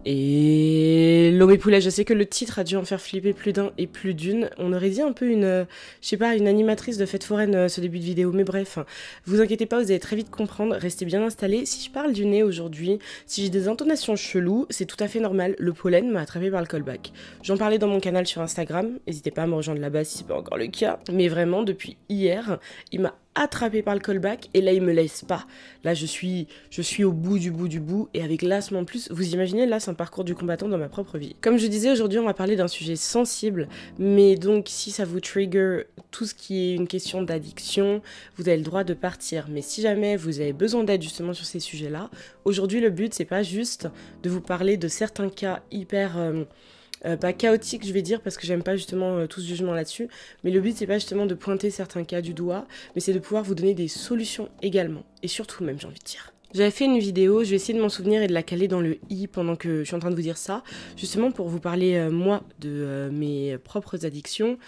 Hello mes poulets, je sais que le titre a dû en faire flipper plus d'un et plus d'une. On aurait dit un peu une, je sais pas, une animatrice de fête foraine ce début de vidéo, mais bref. Vous inquiétez pas, vous allez très vite comprendre, restez bien installés. Si je parle du nez aujourd'hui, si j'ai des intonations cheloues, c'est tout à fait normal, le pollen m'a attrapé par le callback. J'en parlais dans mon canal sur Instagram, n'hésitez pas à me rejoindre là-bas si c'est pas encore le cas. Mais vraiment, depuis hier, il m'a attrapé par le callback et là il me laisse pas. Là je suis au bout du bout et avec l'asthme en plus, vous imaginez là c'est un parcours du combattant dans ma propre vie. Comme je disais aujourd'hui on va parler d'un sujet sensible, mais donc si ça vous trigger tout ce qui est une question d'addiction, vous avez le droit de partir. Mais si jamais vous avez besoin d'aide justement sur ces sujets là, aujourd'hui le but c'est pas juste de vous parler de certains cas hyper pas chaotique je vais dire parce que j'aime pas justement tout ce jugement là-dessus, mais le but c'est pas justement de pointer certains cas du doigt, mais c'est de pouvoir vous donner des solutions également, et surtout même j'ai envie de dire. J'avais fait une vidéo, je vais essayer de m'en souvenir et de la caler dans le i pendant que je suis en train de vous dire ça, justement pour vous parler moi de mes propres addictions,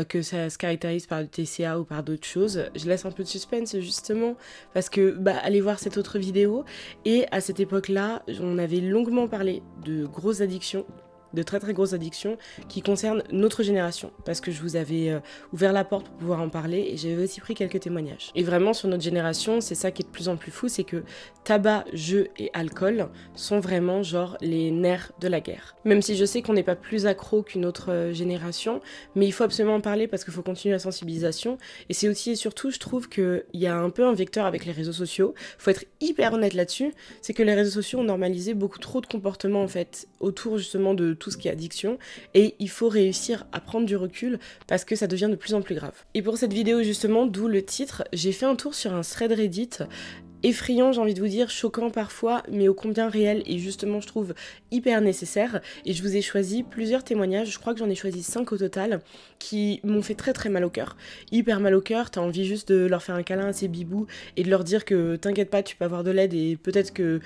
que ça se caractérise par le TCA ou par d'autres choses. Je laisse un peu de suspense justement parce que allez voir cette autre vidéo, et à cette époque-là on avait longuement parlé de grosses addictions, de très très grosses addictions qui concernent notre génération, parce que je vous avais ouvert la porte pour pouvoir en parler et j'avais aussi pris quelques témoignages. Et vraiment sur notre génération, c'est ça qui est de plus en plus fou, c'est que tabac, jeux et alcool sont vraiment genre les nerfs de la guerre. Même si je sais qu'on n'est pas plus accro qu'une autre génération, mais il faut absolument en parler parce qu'il faut continuer la sensibilisation, et c'est aussi et surtout je trouve qu'il y a un peu un vecteur avec les réseaux sociaux, faut être hyper honnête là-dessus, c'est que les réseaux sociaux ont normalisé beaucoup trop de comportements en fait autour justement de tout ce qui est addiction, et il faut réussir à prendre du recul parce que ça devient de plus en plus grave. Et pour cette vidéo justement, d'où le titre, j'ai fait un tour sur un thread Reddit effrayant, j'ai envie de vous dire, choquant parfois, mais ô combien réel et justement je trouve hyper nécessaire, et je vous ai choisi plusieurs témoignages, je crois que j'en ai choisi 5 au total, qui m'ont fait très très mal au cœur, hyper mal au cœur. T'as envie juste de leur faire un câlin à ces bibous et de leur dire que t'inquiète pas, tu peux avoir de l'aide et peut-être que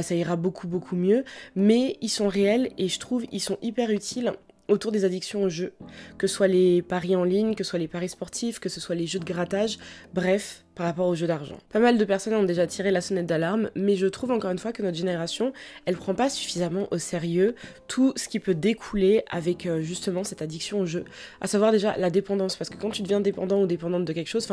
ça ira beaucoup mieux, mais ils sont réels et je trouve ils sont hyper utiles autour des addictions aux jeux, que ce soit les paris en ligne, que ce soit les paris sportifs, que ce soit les jeux de grattage, bref, par rapport aux jeux d'argent. Pas mal de personnes ont déjà tiré la sonnette d'alarme, mais je trouve encore une fois que notre génération, elle prend pas suffisamment au sérieux tout ce qui peut découler avec justement cette addiction au jeu. À savoir déjà la dépendance, parce que quand tu deviens dépendant ou dépendante de quelque chose,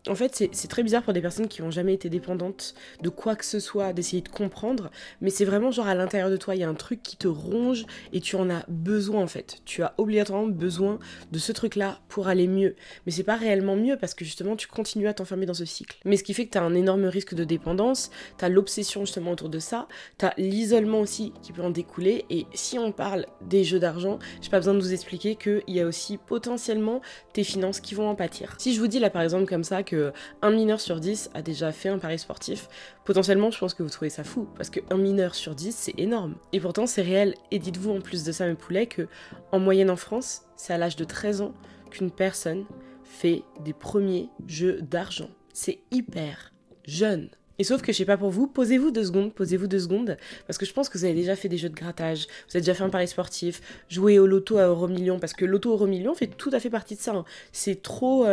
en fait, c'est très bizarre pour des personnes qui n'ont jamais été dépendantes de quoi que ce soit, d'essayer de comprendre, mais c'est vraiment genre à l'intérieur de toi, il y a un truc qui te ronge et tu en as besoin en fait. Tu as obligatoirement besoin de ce truc-là pour aller mieux. Mais c'est pas réellement mieux parce que justement tu continues à t'enfermer dans ce cycle. Mais ce qui fait que tu as un énorme risque de dépendance, tu as l'obsession justement autour de ça, tu as l'isolement aussi qui peut en découler, et si on parle des jeux d'argent, j'ai pas besoin de vous expliquer qu'il y a aussi potentiellement tes finances qui vont en pâtir. Si je vous dis là par exemple comme ça que un mineur sur 10 a déjà fait un pari sportif, potentiellement je pense que vous trouvez ça fou, parce que un mineur sur 10 c'est énorme. Et pourtant c'est réel, et dites-vous en plus de ça mes poulets que en moyenne en France, c'est à l'âge de 13 ans qu'une personne fait des premiers jeux d'argent. C'est hyper jeune. Et sauf que je sais pas pour vous, posez-vous 2 secondes, parce que je pense que vous avez déjà fait des jeux de grattage, vous avez déjà fait un pari sportif, joué au loto à Euromillions, parce que loto Euromillions fait tout à fait partie de ça, hein. C'est trop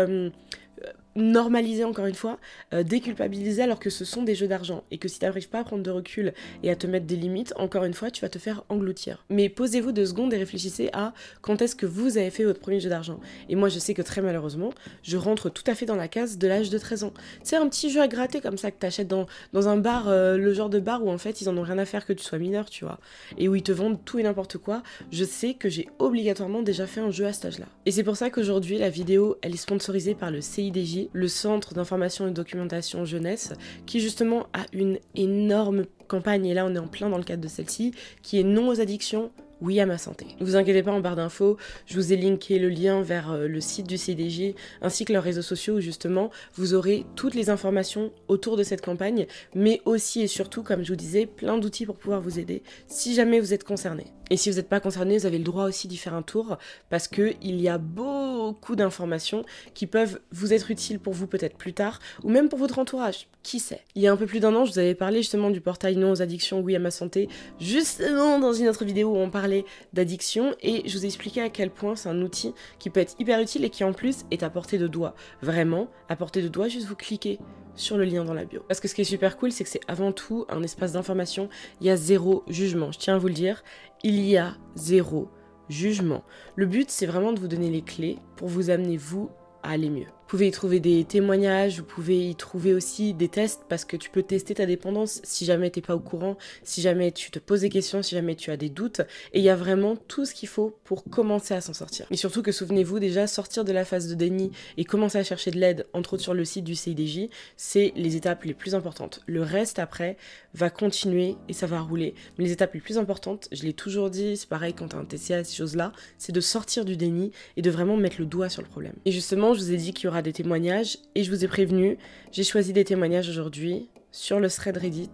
normaliser encore une fois, déculpabiliser alors que ce sont des jeux d'argent, et que si t'arrives pas à prendre de recul et à te mettre des limites, encore une fois tu vas te faire engloutir. Mais posez-vous 2 secondes et réfléchissez à quand est-ce que vous avez fait votre premier jeu d'argent. Et moi je sais que très malheureusement je rentre tout à fait dans la case de l'âge de 13 ans. C'est un petit jeu à gratter comme ça que t'achètes dans un bar, le genre de bar où en fait ils en ont rien à faire que tu sois mineur, tu vois, et où ils te vendent tout et n'importe quoi. Je sais que j'ai obligatoirement déjà fait un jeu à cet âge là, et c'est pour ça qu'aujourd'hui la vidéo elle est sponsorisée par le CIDJ, le Centre d'information et de documentation jeunesse, qui justement a une énorme campagne, et là on est en plein dans le cadre de celle-ci, qui est non aux addictions, oui à ma santé. Ne vous inquiétez pas, en barre d'infos, je vous ai linké le lien vers le site du CDJ ainsi que leurs réseaux sociaux où justement vous aurez toutes les informations autour de cette campagne, mais aussi et surtout, comme je vous disais, plein d'outils pour pouvoir vous aider si jamais vous êtes concerné. Et si vous n'êtes pas concerné, vous avez le droit aussi d'y faire un tour, parce qu'il y a beaucoup d'informations qui peuvent vous être utiles pour vous peut-être plus tard, ou même pour votre entourage, qui sait. Il y a un peu plus d'1 an, je vous avais parlé justement du portail non aux addictions, oui à ma santé, justement dans une autre vidéo où on parlait parlé d'addiction et je vous ai expliqué à quel point c'est un outil qui peut être hyper utile et qui en plus est à portée de doigt. Vraiment, à portée de doigt, juste vous cliquez sur le lien dans la bio. Parce que ce qui est super cool, c'est que c'est avant tout un espace d'information. Il y a zéro jugement, je tiens à vous le dire. Il y a zéro jugement. Le but, c'est vraiment de vous donner les clés pour vous amener, vous, à aller mieux. Vous pouvez y trouver des témoignages, vous pouvez y trouver aussi des tests parce que tu peux tester ta dépendance si jamais t'es pas au courant, si jamais tu te poses des questions, si jamais tu as des doutes. Et il y a vraiment tout ce qu'il faut pour commencer à s'en sortir. Et surtout que souvenez-vous déjà, sortir de la phase de déni et commencer à chercher de l'aide, entre autres sur le site du CIDJ, c'est les étapes les plus importantes. Le reste après va continuer et ça va rouler. Mais les étapes les plus importantes, je l'ai toujours dit, c'est pareil quand t'as un TCA, ces choses-là, c'est de sortir du déni et de vraiment mettre le doigt sur le problème. Et justement, je vous ai dit qu'il y aura des témoignages et je vous ai prévenu, j'ai choisi des témoignages aujourd'hui sur le thread Reddit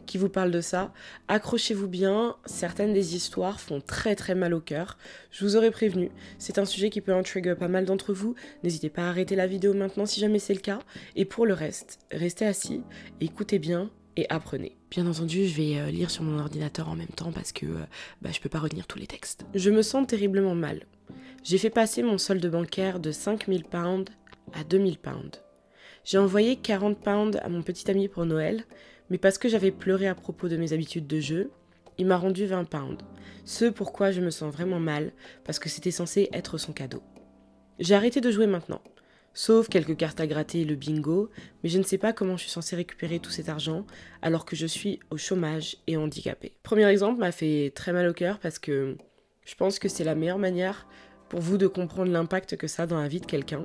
qui vous parle de ça. Accrochez-vous bien, certaines des histoires font très très mal au cœur. Je vous aurais prévenu, c'est un sujet qui peut en trigger pas mal d'entre vous. N'hésitez pas à arrêter la vidéo maintenant si jamais c'est le cas. Et pour le reste, restez assis, écoutez bien et apprenez. Bien entendu, je vais lire sur mon ordinateur en même temps parce que je peux pas retenir tous les textes. Je me sens terriblement mal. J'ai fait passer mon solde bancaire de 5000 pounds à 2000 pounds. J'ai envoyé 40 pounds à mon petit ami pour Noël, mais parce que j'avais pleuré à propos de mes habitudes de jeu, il m'a rendu 20 pounds. Ce pourquoi je me sens vraiment mal, parce que c'était censé être son cadeau. J'ai arrêté de jouer maintenant, sauf quelques cartes à gratter et le bingo, mais je ne sais pas comment je suis censée récupérer tout cet argent alors que je suis au chômage et handicapée. Premier exemple m'a fait très mal au cœur parce que je pense que c'est la meilleure manière pour vous de comprendre l'impact que ça a dans la vie de quelqu'un.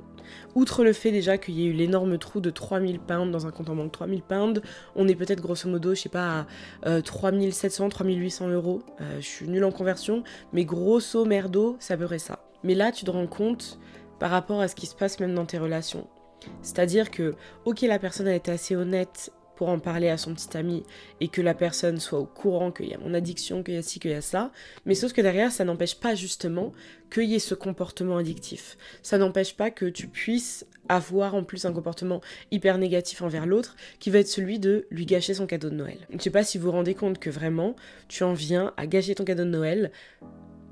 Outre le fait déjà qu'il y ait eu l'énorme trou de 3000 pounds dans un compte en banque, 3000 pounds, on est peut-être grosso modo, je sais pas, à 3700, 3800 euros. Je suis nulle en conversion, mais grosso merdo, ça ferait ça. Mais là, tu te rends compte par rapport à ce qui se passe même dans tes relations. C'est-à-dire que, ok, la personne a été assez honnête pour en parler à son petit ami et que la personne soit au courant qu'il y a mon addiction, qu'il y a ci, qu'il y a ça, mais sauf que derrière, ça n'empêche pas justement qu'il y ait ce comportement addictif. Ça n'empêche pas que tu puisses avoir en plus un comportement hyper négatif envers l'autre qui va être celui de lui gâcher son cadeau de Noël. Je ne sais pas si vous vous rendez compte que vraiment, tu en viens à gâcher ton cadeau de Noël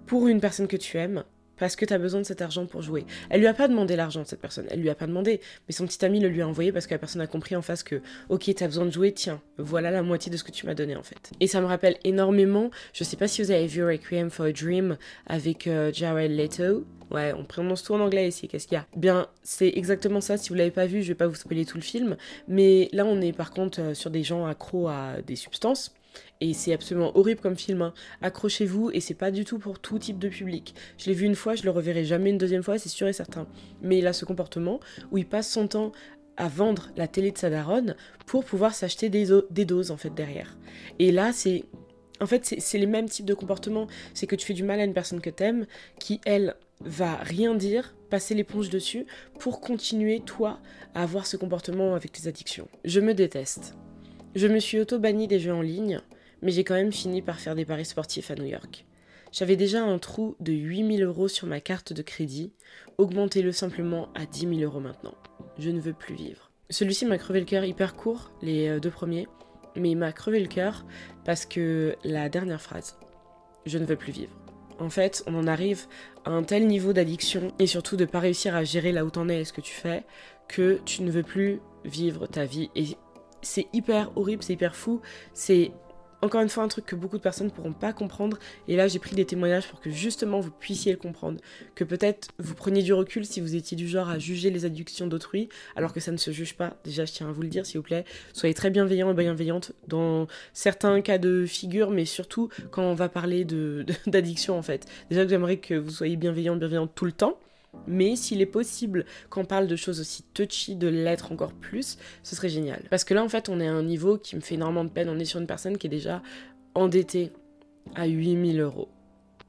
pour une personne que tu aimes, parce que tu as besoin de cet argent pour jouer. Elle lui a pas demandé l'argent, cette personne. Elle lui a pas demandé. Mais son petit ami le lui a envoyé parce que la personne a compris en face que, ok, t'as besoin de jouer, tiens, voilà la moitié de ce que tu m'as donné en fait. Et ça me rappelle énormément, je sais pas si vous avez vu Requiem for a Dream avec Jared Leto. Ouais, on prononce tout en anglais ici, qu'est-ce qu'il y a? Bien, c'est exactement ça, si vous l'avez pas vu, je vais pas vous spoiler tout le film. Mais là, on est par contre sur des gens accros à des substances. Et c'est absolument horrible comme film, hein. Accrochez-vous, et c'est pas du tout pour tout type de public. Je l'ai vu une fois, je le reverrai jamais une deuxième fois, c'est sûr et certain. Mais il a ce comportement où il passe son temps à vendre la télé de sa daronne pour pouvoir s'acheter des doses en fait derrière. Et là, c'est les mêmes types de comportements. C'est que tu fais du mal à une personne que t'aimes, qui elle va rien dire, passer l'éponge dessus pour continuer toi à avoir ce comportement avec tes addictions. Je me déteste. Je me suis auto-bannie des jeux en ligne, mais j'ai quand même fini par faire des paris sportifs à New York. J'avais déjà un trou de 8000 € sur ma carte de crédit, augmentez-le simplement à 10 000 € maintenant. Je ne veux plus vivre. Celui-ci m'a crevé le cœur hyper court, les deux premiers, mais il m'a crevé le cœur parce que la dernière phrase, je ne veux plus vivre. En fait, on en arrive à un tel niveau d'addiction, et surtout de pas réussir à gérer là où t'en es et ce que tu fais, que tu ne veux plus vivre ta vie. Et c'est hyper horrible, c'est hyper fou, c'est encore une fois un truc que beaucoup de personnes pourront pas comprendre, et là j'ai pris des témoignages pour que justement vous puissiez le comprendre, que peut-être vous preniez du recul si vous étiez du genre à juger les addictions d'autrui, alors que ça ne se juge pas. Déjà je tiens à vous le dire s'il vous plaît, soyez très bienveillants et bienveillantes dans certains cas de figure, mais surtout quand on va parler d'addiction en fait. Déjà que j'aimerais que vous soyez bienveillantes tout le temps, mais s'il est possible qu'on parle de choses aussi touchy, de l'être encore plus, ce serait génial. Parce que là, en fait, on est à un niveau qui me fait énormément de peine. On est sur une personne qui est déjà endettée à 8000 €.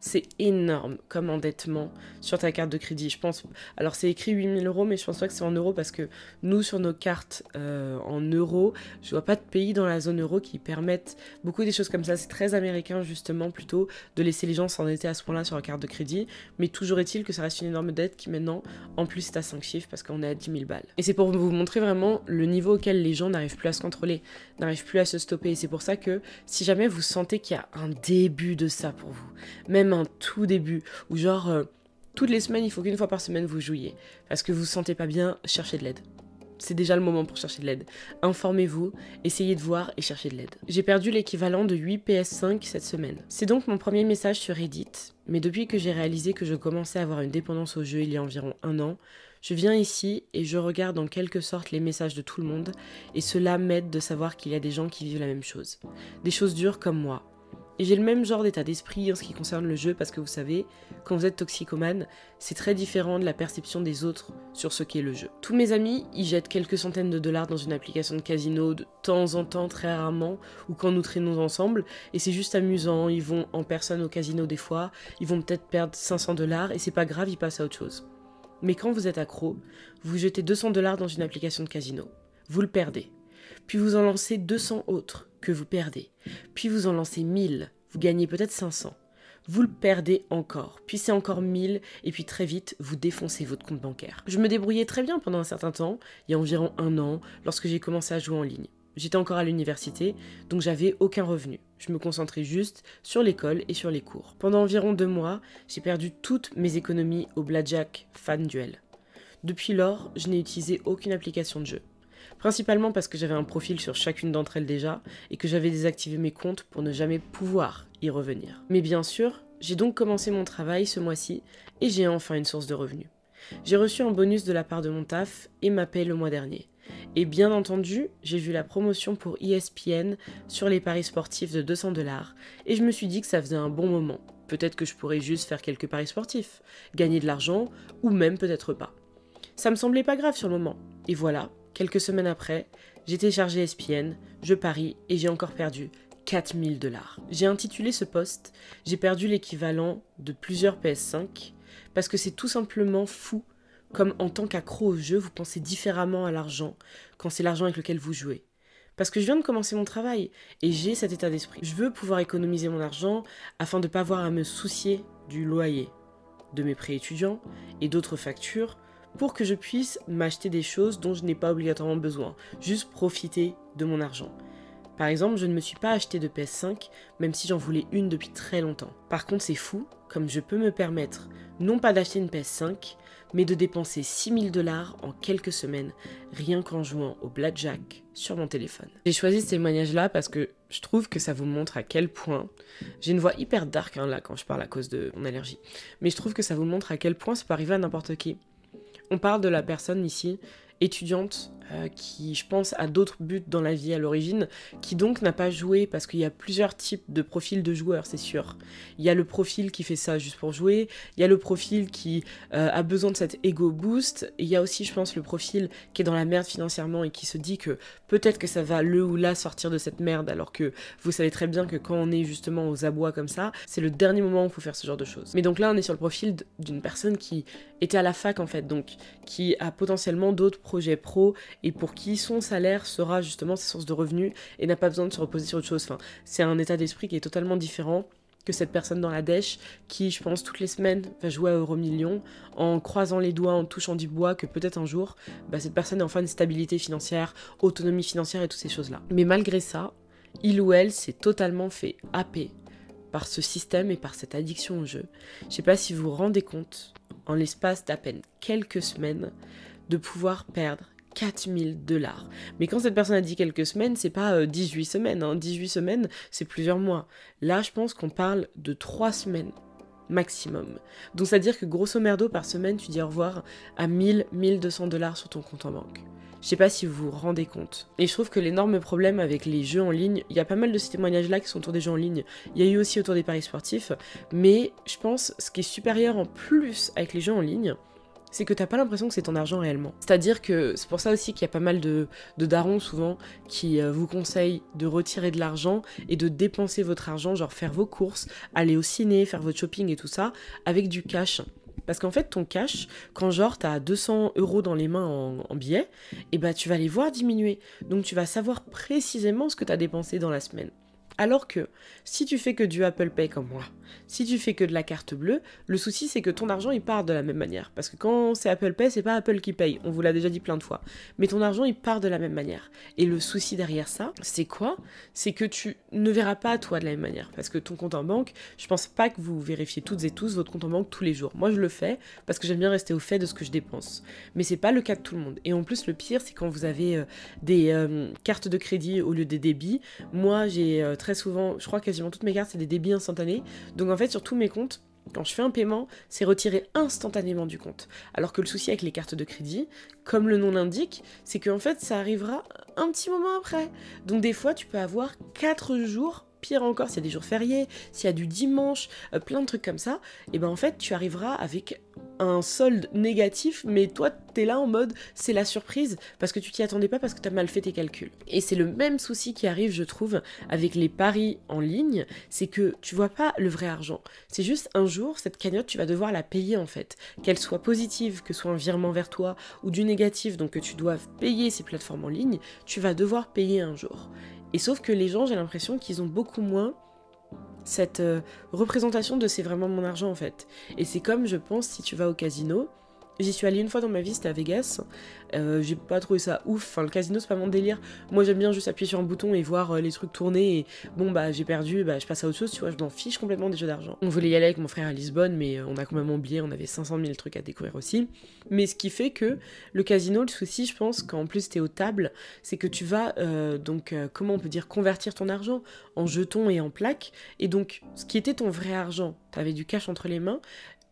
C'est énorme comme endettement sur ta carte de crédit. Je pense, alors c'est écrit 8000 €, mais je pense pas que c'est en euros parce que nous, sur nos cartes en euros, je vois pas de pays dans la zone euro qui permettent beaucoup des choses comme ça. C'est très américain, justement, plutôt, de laisser les gens s'endetter à ce point-là sur leur carte de crédit. Mais toujours est-il que ça reste une énorme dette qui, maintenant, en plus, est à 5 chiffres parce qu'on est à 10 000 balles. Et c'est pour vous montrer vraiment le niveau auquel les gens n'arrivent plus à se contrôler, n'arrivent plus à se stopper. Et c'est pour ça que, si jamais vous sentez qu'il y a un début de ça pour vous, même même un tout début, où genre, toutes les semaines, il faut qu'une fois par semaine vous jouiez. Parce que vous vous sentez pas bien, cherchez de l'aide. C'est déjà le moment pour chercher de l'aide. Informez-vous, essayez de voir et cherchez de l'aide. J'ai perdu l'équivalent de 8 PS5 cette semaine. C'est donc mon premier message sur Reddit, mais depuis que j'ai réalisé que je commençais à avoir une dépendance au jeu il y a environ 1 an, je viens ici et je regarde en quelque sorte les messages de tout le monde, et cela m'aide de savoir qu'il y a des gens qui vivent la même chose. Des choses dures comme moi. Et j'ai le même genre d'état d'esprit en ce qui concerne le jeu parce que vous savez, quand vous êtes toxicomane, c'est très différent de la perception des autres sur ce qu'est le jeu. Tous mes amis, ils jettent quelques centaines de dollars dans une application de casino de temps en temps, très rarement, ou quand nous traînons ensemble, et c'est juste amusant, ils vont en personne au casino des fois, ils vont peut-être perdre 500 dollars, et c'est pas grave, ils passent à autre chose. Mais quand vous êtes accro, vous jetez 200 dollars dans une application de casino. Vous le perdez. Puis vous en lancez 200 autres que vous perdez. Puis vous en lancez 1000, vous gagnez peut-être 500. Vous le perdez encore, puis c'est encore 1000, et puis très vite, vous défoncez votre compte bancaire. Je me débrouillais très bien pendant un certain temps, il y a environ 1 an, lorsque j'ai commencé à jouer en ligne. J'étais encore à l'université, donc j'avais aucun revenu. Je me concentrais juste sur l'école et sur les cours. Pendant environ 2 mois, j'ai perdu toutes mes économies au Blackjack Fan Duel. Depuis lors, je n'ai utilisé aucune application de jeu. Principalement parce que j'avais un profil sur chacune d'entre elles déjà, et que j'avais désactivé mes comptes pour ne jamais pouvoir y revenir. Mais bien sûr, j'ai donc commencé mon travail ce mois-ci, et j'ai enfin une source de revenus. J'ai reçu un bonus de la part de mon taf et ma paie le mois dernier. Et bien entendu, j'ai vu la promotion pour ESPN sur les paris sportifs de 200 dollars, et je me suis dit que ça faisait un bon moment. Peut-être que je pourrais juste faire quelques paris sportifs, gagner de l'argent, ou même peut-être pas. Ça me semblait pas grave sur le moment, et voilà. Quelques semaines après, j'ai téléchargé ESPN, je parie et j'ai encore perdu 4000 dollars. J'ai intitulé ce post « J'ai perdu l'équivalent de plusieurs PS5 » parce que c'est tout simplement fou comme en tant qu'accro au jeu, vous pensez différemment à l'argent quand c'est l'argent avec lequel vous jouez. Parce que je viens de commencer mon travail et j'ai cet état d'esprit. Je veux pouvoir économiser mon argent afin de ne pas avoir à me soucier du loyer, de mes prêts étudiants et d'autres factures, pour que je puisse m'acheter des choses dont je n'ai pas obligatoirement besoin, juste profiter de mon argent. Par exemple, je ne me suis pas acheté de PS5, même si j'en voulais une depuis très longtemps. Par contre, c'est fou, comme je peux me permettre, non pas d'acheter une PS5, mais de dépenser 6000 dollars en quelques semaines, rien qu'en jouant au Blackjack sur mon téléphone. J'ai choisi ce témoignage-là parce que je trouve que ça vous montre à quel point, j'ai une voix hyper dark là quand je parle à cause de mon allergie, mais je trouve que ça vous montre à quel point ça peut arriver à n'importe qui. On parle de la personne ici, étudiante, qui, je pense, a d'autres buts dans la vie à l'origine, qui donc n'a pas joué, parce qu'il y a plusieurs types de profils de joueurs, c'est sûr. Il y a le profil qui fait ça juste pour jouer, il y a le profil qui a besoin de cet ego boost, et il y a aussi, je pense, le profil qui est dans la merde financièrement et qui se dit que peut-être que ça va le ou la sortir de cette merde, alors que vous savez très bien que quand on est justement aux abois comme ça, c'est le dernier moment où il faut faire ce genre de choses. Mais donc là, on est sur le profil d'une personne qui était à la fac en fait, donc qui a potentiellement d'autres projets pro et pour qui son salaire sera justement sa source de revenus et n'a pas besoin de se reposer sur autre chose. Enfin, c'est un état d'esprit qui est totalement différent que cette personne dans la dèche qui, je pense, toutes les semaines va jouer à Euromillions en croisant les doigts, en touchant du bois que peut-être un jour, cette personne ait enfin une stabilité financière, autonomie financière et toutes ces choses-là. Mais malgré ça, il ou elle s'est totalement fait happer par ce système et par cette addiction au jeu. Je sais pas si vous vous rendez compte, en l'espace d'à peine quelques semaines, de pouvoir perdre 4000 dollars. Mais quand cette personne a dit quelques semaines, c'est pas 18 semaines. 18 semaines, c'est plusieurs mois. Là, je pense qu'on parle de 3 semaines maximum. Donc, c'est-à-dire que grosso merdo, par semaine, tu dis au revoir à 1200 dollars sur ton compte en banque. Je sais pas si vous vous rendez compte. Et je trouve que l'énorme problème avec les jeux en ligne, il y a pas mal de ces témoignages-là qui sont autour des jeux en ligne. Il y a eu aussi autour des paris sportifs. Mais je pense, ce qui est supérieur en plus avec les jeux en ligne, c'est que t'as pas l'impression que c'est ton argent réellement. C'est-à-dire que c'est pour ça aussi qu'il y a pas mal de darons souvent qui vous conseillent de retirer de l'argent et de dépenser votre argent, genre faire vos courses, aller au ciné, faire votre shopping et tout ça, avec du cash. Parce qu'en fait, ton cash, quand genre t'as 200 € dans les mains en billets, et tu vas les voir diminuer. Donc tu vas savoir précisément ce que t'as dépensé dans la semaine. Alors que si tu fais que du Apple Pay comme moi, si tu fais que de la carte bleue, le souci c'est que ton argent il part de la même manière. Parce que quand c'est Apple Pay, c'est pas Apple qui paye, on vous l'a déjà dit plein de fois. Mais ton argent il part de la même manière. Et le souci derrière ça, c'est quoi? C'est que tu ne verras pas toi de la même manière. Parce que ton compte en banque, je pense pas que vous vérifiez toutes et tous votre compte en banque tous les jours. Moi je le fais parce que j'aime bien rester au fait de ce que je dépense. Mais c'est pas le cas de tout le monde. Et en plus le pire c'est quand vous avez des cartes de crédit au lieu des débits. Moi j'ai très souvent, je crois quasiment toutes mes cartes c'est des débits instantanés. Donc en fait sur tous mes comptes, quand je fais un paiement, c'est retiré instantanément du compte. Alors que le souci avec les cartes de crédit, comme le nom l'indique, c'est qu'en fait ça arrivera un petit moment après. Donc des fois tu peux avoir 4 jours, pire encore s'il y a des jours fériés, s'il y a du dimanche, plein de trucs comme ça, et ben en fait tu arriveras avec un solde négatif, mais toi t'es là en mode c'est la surprise parce que tu t'y attendais pas parce que t'as mal fait tes calculs. Et c'est le même souci qui arrive je trouve avec les paris en ligne, c'est que tu vois pas le vrai argent. C'est juste un jour cette cagnotte tu vas devoir la payer en fait, qu'elle soit positive, que ce soit un virement vers toi ou du négatif, donc que tu doives payer ces plateformes en ligne, tu vas devoir payer un jour. Et sauf que les gens j'ai l'impression qu'ils ont beaucoup moins cette représentation de c'est vraiment mon argent en fait. Et c'est comme je pense si tu vas au casino, j'y suis allée une fois dans ma vie, c'était à Vegas, j'ai pas trouvé ça ouf, enfin le casino c'est pas mon délire, moi j'aime bien juste appuyer sur un bouton et voir les trucs tourner et bon bah j'ai perdu, bah je passe à autre chose, tu vois, je m'en fiche complètement des jeux d'argent. On voulait y aller avec mon frère à Lisbonne mais on a complètement oublié, on avait 500 000 trucs à découvrir aussi, mais ce qui fait que le casino, le souci je pense quand en plus t'es aux tables, c'est que tu vas comment on peut dire, convertir ton argent en jetons et en plaques, et donc ce qui était ton vrai argent, t'avais du cash entre les mains,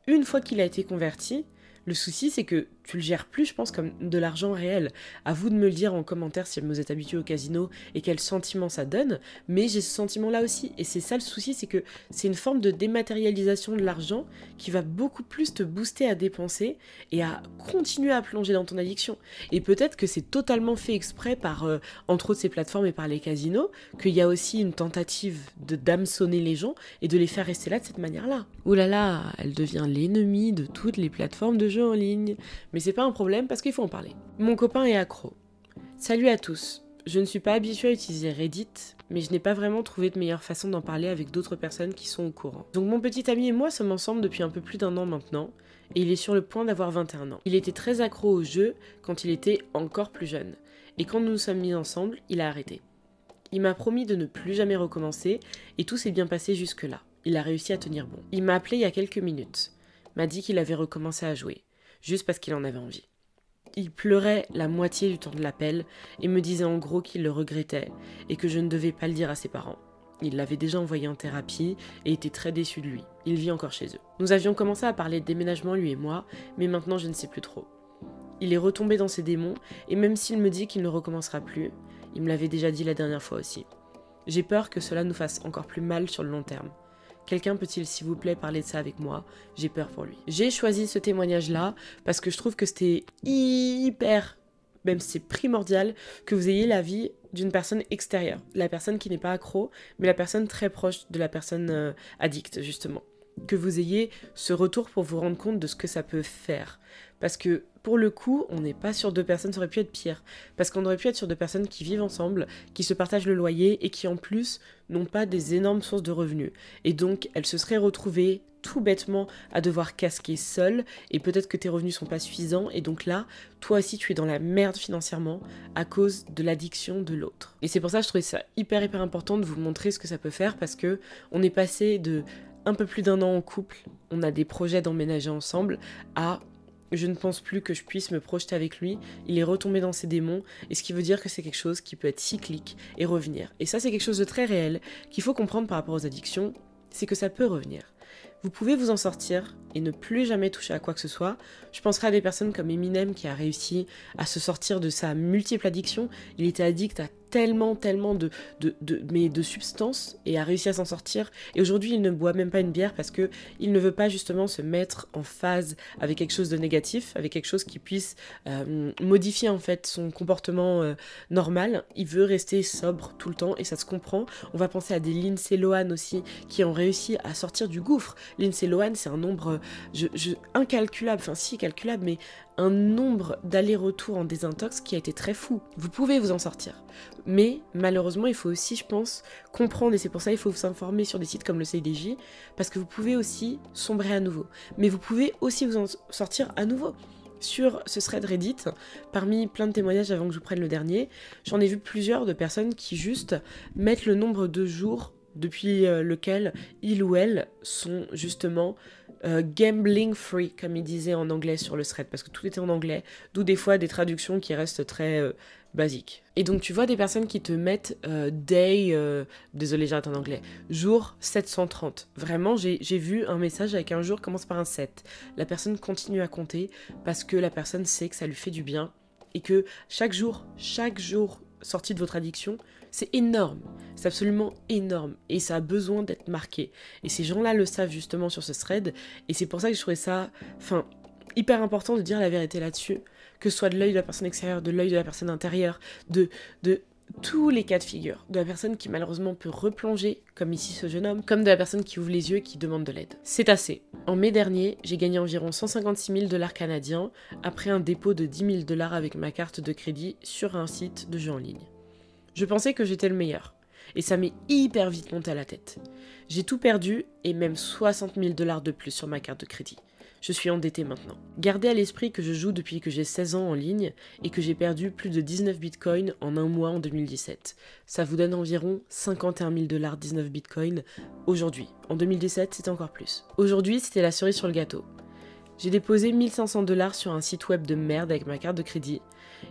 une fois qu'il a été converti, le souci, c'est que tu le gères plus, je pense, comme de l'argent réel. À vous de me le dire en commentaire si vous êtes habitué au casino et quel sentiment ça donne, mais j'ai ce sentiment-là aussi. Et c'est ça le souci, c'est que c'est une forme de dématérialisation de l'argent qui va beaucoup plus te booster à dépenser et à continuer à plonger dans ton addiction. Et peut-être que c'est totalement fait exprès par, entre autres, ces plateformes et par les casinos, qu'il y a aussi une tentative de d'hameçonner les gens et de les faire rester là de cette manière-là. Ouh là là, elle devient l'ennemie de toutes les plateformes de jeux en ligne. Mais c'est pas un problème parce qu'il faut en parler. Mon copain est accro. Salut à tous. Je ne suis pas habituée à utiliser Reddit, mais je n'ai pas vraiment trouvé de meilleure façon d'en parler avec d'autres personnes qui sont au courant. Donc mon petit ami et moi sommes ensemble depuis un peu plus d'1 an maintenant, et il est sur le point d'avoir 21 ans. Il était très accro au jeu quand il était encore plus jeune, et quand nous nous sommes mis ensemble, il a arrêté. Il m'a promis de ne plus jamais recommencer, et tout s'est bien passé jusque-là. Il a réussi à tenir bon. Il m'a appelé il y a quelques minutes, m'a dit qu'il avait recommencé à jouer, juste parce qu'il en avait envie. Il pleurait la moitié du temps de l'appel et me disait en gros qu'il le regrettait et que je ne devais pas le dire à ses parents. Il l'avait déjà envoyé en thérapie et était très déçu de lui. Il vit encore chez eux. Nous avions commencé à parler de déménagement lui et moi, mais maintenant je ne sais plus trop. Il est retombé dans ses démons et même s'il me dit qu'il ne recommencera plus, il me l'avait déjà dit la dernière fois aussi. J'ai peur que cela nous fasse encore plus mal sur le long terme. Quelqu'un peut-il s'il vous plaît parler de ça avec moi? J'ai peur pour lui. J'ai choisi ce témoignage-là parce que je trouve que c'était hyper, même si c'est primordial, que vous ayez l'avis d'une personne extérieure. La personne qui n'est pas accro, mais la personne très proche de la personne addicte, justement. Que vous ayez ce retour pour vous rendre compte de ce que ça peut faire. Parce que, pour le coup, on n'est pas sur 2 personnes, ça aurait pu être pire. Parce qu'on aurait pu être sur 2 personnes qui vivent ensemble, qui se partagent le loyer et qui en plus n'ont pas des énormes sources de revenus. Et donc, elles se seraient retrouvées tout bêtement à devoir casquer seules, et peut-être que tes revenus sont pas suffisants, et donc là, toi aussi tu es dans la merde financièrement à cause de l'addiction de l'autre. Et c'est pour ça que je trouvais ça hyper important de vous montrer ce que ça peut faire, parce que on est passé de un peu plus d'1 an en couple, on a des projets d'emménager ensemble, à je ne pense plus que je puisse me projeter avec lui, il est retombé dans ses démons, et ce qui veut dire que c'est quelque chose qui peut être cyclique et revenir. Et ça c'est quelque chose de très réel, qu'il faut comprendre par rapport aux addictions, c'est que ça peut revenir. Vous pouvez vous en sortir et ne plus jamais toucher à quoi que ce soit. Je penserai à des personnes comme Eminem qui a réussi à se sortir de sa multiple addiction. Il était addict à tellement de substances et a réussi à s'en sortir. Et aujourd'hui, il ne boit même pas une bière parce que il ne veut pas justement se mettre en phase avec quelque chose de négatif, avec quelque chose qui puisse modifier en fait son comportement normal. Il veut rester sobre tout le temps et ça se comprend. On va penser à des Lindsay Lohan aussi qui ont réussi à sortir du gouffre gouffre. Lindsay Lohan, c'est un nombre incalculable, enfin si calculable, mais un nombre d'allers-retours en désintox qui a été très fou. Vous pouvez vous en sortir. Mais malheureusement, il faut aussi, je pense, comprendre, et c'est pour ça qu'il faut vous informer sur des sites comme le CIDJ, parce que vous pouvez aussi sombrer à nouveau. Mais vous pouvez aussi vous en sortir à nouveau. Sur ce thread Reddit, parmi plein de témoignages avant que je vous prenne le dernier, j'en ai vu plusieurs de personnes qui juste mettent le nombre de jours depuis lequel ils ou elles sont justement gambling free, comme ils disaient en anglais sur le thread, parce que tout était en anglais, d'où des fois des traductions qui restent très basiques. Et donc tu vois des personnes qui te mettent désolé j'arrête en anglais, jour 730. Vraiment j'ai vu un message avec un jour commence par un 7. La personne continue à compter parce que la personne sait que ça lui fait du bien et que chaque jour sorti de votre addiction, c'est énorme, c'est absolument énorme et ça a besoin d'être marqué. Et ces gens-là le savent justement sur ce thread et c'est pour ça que je trouvais ça hyper important de dire la vérité là-dessus, que ce soit de l'œil de la personne extérieure, de l'œil de la personne intérieure, de tous les cas de figure, de la personne qui malheureusement peut replonger, comme ici ce jeune homme, comme de la personne qui ouvre les yeux et qui demande de l'aide. C'est assez. En mai dernier, j'ai gagné environ 156 000 $ canadiens après un dépôt de 10 000 $ avec ma carte de crédit sur un site de jeu en ligne. Je pensais que j'étais le meilleur, et ça m'est hyper vite monté à la tête. J'ai tout perdu, et même 60 000 $ de plus sur ma carte de crédit. Je suis endettée maintenant. Gardez à l'esprit que je joue depuis que j'ai 16 ans en ligne, et que j'ai perdu plus de 19 bitcoins en un mois en 2017. Ça vous donne environ 51 000 $ 19 bitcoins aujourd'hui. En 2017, c'était encore plus. Aujourd'hui, c'était la cerise sur le gâteau. J'ai déposé 1500 $ sur un site web de merde avec ma carte de crédit,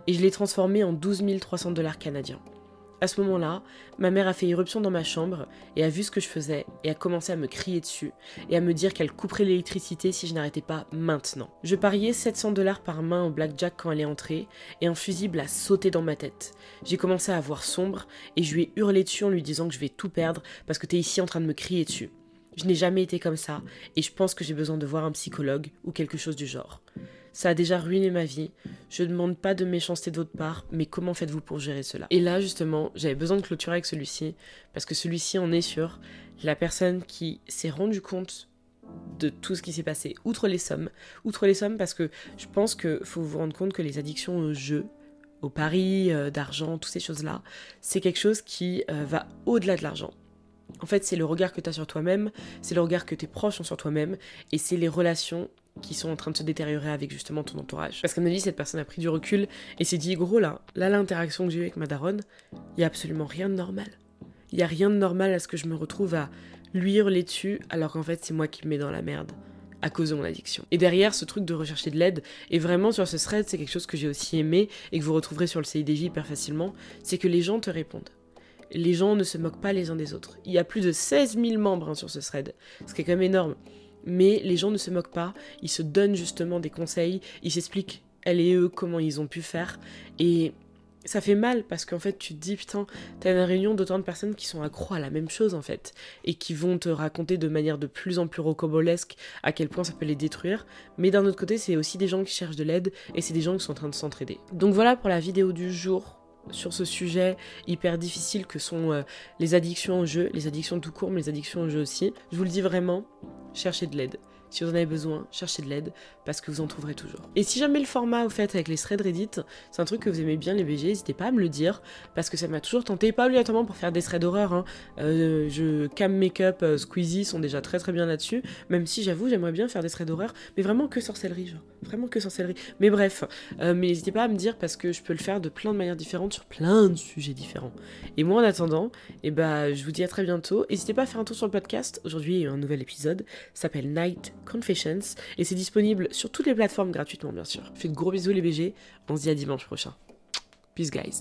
et je l'ai transformé en 12 300 $ canadiens. À ce moment-là, ma mère a fait irruption dans ma chambre et a vu ce que je faisais et a commencé à me crier dessus et à me dire qu'elle couperait l'électricité si je n'arrêtais pas maintenant. Je pariais 700 $ par main au blackjack quand elle est entrée et un fusible a sauté dans ma tête. J'ai commencé à voir sombre et je lui ai hurlé dessus en lui disant que je vais tout perdre parce que t'es ici en train de me crier dessus. Je n'ai jamais été comme ça et je pense que j'ai besoin de voir un psychologue ou quelque chose du genre. Ça a déjà ruiné ma vie, je ne demande pas de méchanceté de votre part, mais comment faites-vous pour gérer cela? Et là justement, j'avais besoin de clôturer avec celui-ci, parce que celui-ci en est sur la personne qui s'est rendue compte de tout ce qui s'est passé, outre les sommes parce que je pense qu'il faut vous rendre compte que les addictions au jeu, au pari, d'argent, toutes ces choses-là, c'est quelque chose qui va au-delà de l'argent. En fait, c'est le regard que tu as sur toi-même, c'est le regard que tes proches ont sur toi-même, et c'est les relations qui sont en train de se détériorer avec justement ton entourage. Parce qu'à mon avis, cette personne a pris du recul et s'est dit, gros là l'interaction que j'ai eue avec ma daronne, il n'y a absolument rien de normal. Il n'y a rien de normal à ce que je me retrouve à lui hurler dessus, alors qu'en fait, c'est moi qui me mets dans la merde à cause de mon addiction. Et derrière, ce truc de rechercher de l'aide, et vraiment sur ce thread, c'est quelque chose que j'ai aussi aimé, et que vous retrouverez sur le CIDJ hyper facilement, c'est que les gens te répondent. Les gens ne se moquent pas les uns des autres. Il y a plus de 16 000 membres sur ce thread, ce qui est quand même énorme. Mais les gens ne se moquent pas, ils se donnent justement des conseils, ils s'expliquent, elles et eux, comment ils ont pu faire. Et ça fait mal parce qu'en fait, tu te dis, putain, t'as une réunion d'autant de personnes qui sont accros à la même chose en fait, et qui vont te raconter de manière de plus en plus rocambolesque à quel point ça peut les détruire. Mais d'un autre côté, c'est aussi des gens qui cherchent de l'aide, et c'est des gens qui sont en train de s'entraider. Donc voilà pour la vidéo du jour sur ce sujet hyper difficile que sont les addictions au jeu, les addictions tout court, mais les addictions au jeu aussi. Je vous le dis vraiment, cherchez de l'aide. Si vous en avez besoin, cherchez de l'aide, parce que vous en trouverez toujours. Et si jamais le format, au fait, avec les threads Reddit, c'est un truc que vous aimez bien, les BG, n'hésitez pas à me le dire, parce que ça m'a toujours tenté, pas obligatoirement pour faire des threads d'horreur, hein. Cam Makeup, Squeezie sont déjà très très bien là-dessus, même si j'avoue, j'aimerais bien faire des threads d'horreur, mais vraiment que sorcellerie, genre, vraiment que sorcellerie. Mais bref, mais n'hésitez pas à me dire, parce que je peux le faire de plein de manières différentes, sur plein de sujets différents. Et moi, en attendant, je vous dis à très bientôt. N'hésitez pas à faire un tour sur le podcast, aujourd'hui, il y a eu un nouvel épisode, ça s'appelle Night Confessions, et c'est disponible sur toutes les plateformes gratuitement bien sûr. Je fais de gros bisous les BG, on se dit à dimanche prochain. Peace guys.